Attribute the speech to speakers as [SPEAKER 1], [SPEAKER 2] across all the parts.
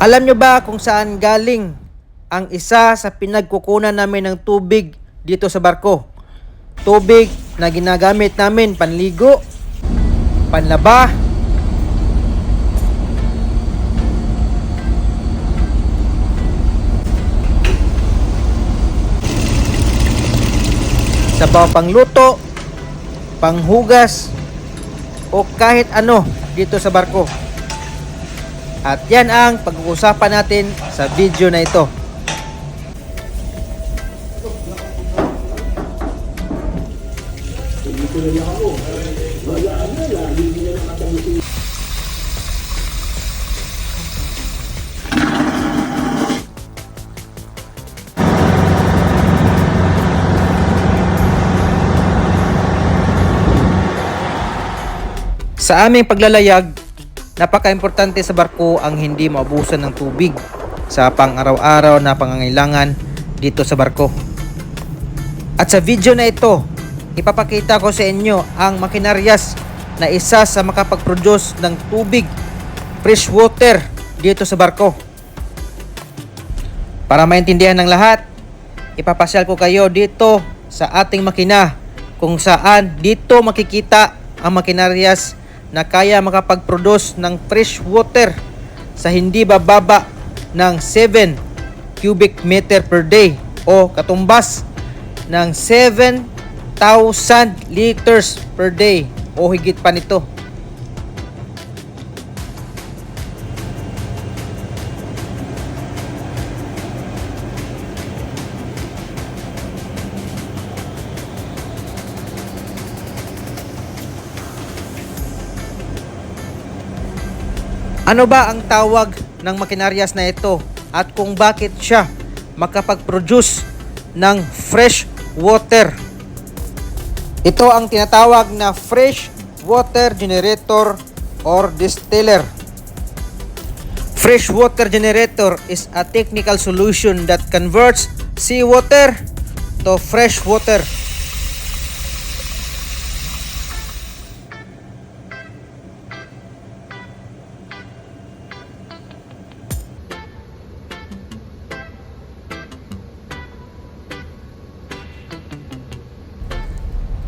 [SPEAKER 1] Alam nyo ba kung saan galing ang isa sa pinagkukunan namin ng tubig dito sa barko? Tubig na ginagamit namin panligo, panlaba, sabaw pangluto, panghugas, o kahit ano dito sa barko. At yan ang pag-uusapan natin sa video na ito. Sa aming paglalayag, napaka-importante sa barko ang hindi maabusan ng tubig sa pang-araw-araw na pangangailangan dito sa barko. At sa video na ito, ipapakita ko sa inyo ang makinaryas na isa sa makapag-produce ng tubig, fresh water dito sa barko. Para maintindihan ng lahat, ipapasyal ko kayo dito sa ating makina kung saan dito makikita ang makinaryas na kaya makapag-produce ng fresh water sa hindi bababa ng 7 cubic meter per day o katumbas ng 7,000 liters per day o higit pa nito. Ano ba ang tawag ng makinaryas na ito at kung bakit siya makapag-produce ng fresh water? Ito ang tinatawag na fresh water generator or distiller. Fresh water generator is a technical solution that converts seawater to fresh water.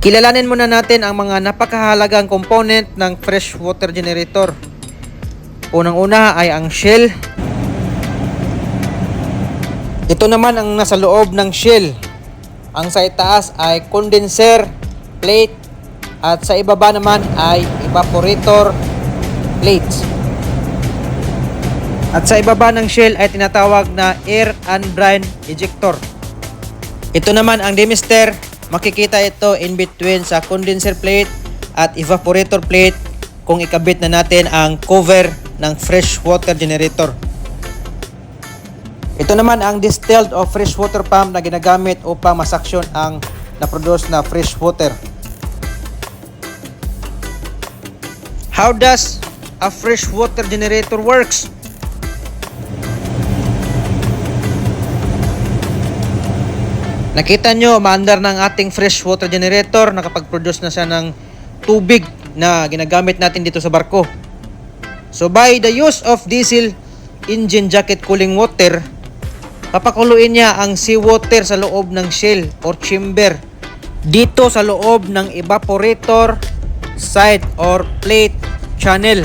[SPEAKER 1] Kilalanin muna natin ang mga napakahalagang component ng fresh water generator. Unang-una ay ang shell. Ito naman ang nasa loob ng shell. Ang sa itaas ay condenser plate at sa ibaba naman ay evaporator plates. At sa ibaba ng shell ay tinatawag na air and brine ejector. Ito naman ang demister. Makikita ito in between sa condenser plate at evaporator plate kung ikabit na natin ang cover ng fresh water generator. Ito naman ang distilled o fresh water pump na ginagamit upang masaksyon ang na-produce na fresh water. How does a fresh water generator works? Nakita nyo, maandar ng ating fresh water generator, nakapag-produce na siya ng tubig na ginagamit natin dito sa barko. So by the use of diesel engine jacket cooling water, papakuluin niya ang seawater sa loob ng shell or chamber dito sa loob ng evaporator side or plate channel.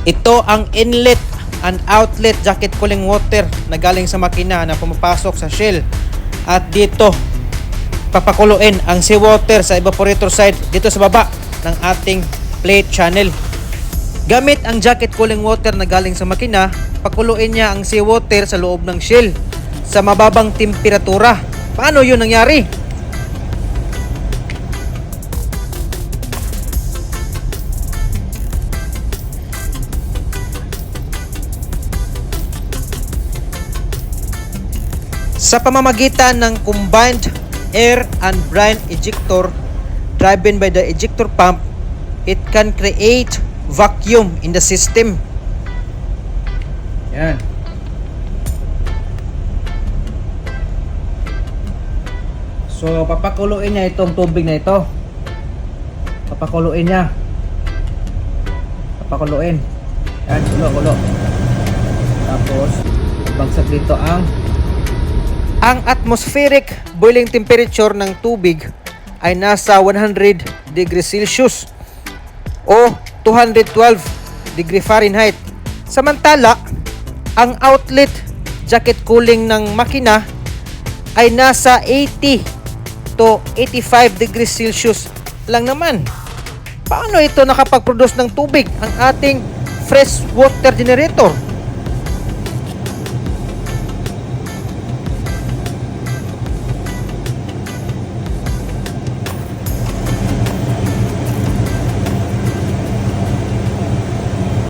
[SPEAKER 1] Ito ang inlet and outlet jacket cooling water na galing sa makina na pumapasok sa shell. At dito papakuluin ang seawater sa evaporator side dito sa baba ng ating plate channel. Gamit ang jacket cooling water na galing sa makina, pakuluin niya ang seawater sa loob ng shell sa mababang temperatura. Paano yun nangyari? Sa pamamagitan ng combined air and brine ejector driven by the ejector pump, it can create vacuum in the system. Yan. So papakuluin niya itong tubig na ito. Papakuluin niya. Papakuluin. Yan, kulo. Tapos bagsak dito ang atmospheric boiling temperature ng tubig ay nasa 100 degrees Celsius o 212 degree Fahrenheit. Samantala, ang outlet jacket cooling ng makina ay nasa 80 to 85 degrees Celsius lang naman. Paano ito nakapag-produce ng tubig ang ating fresh water generator?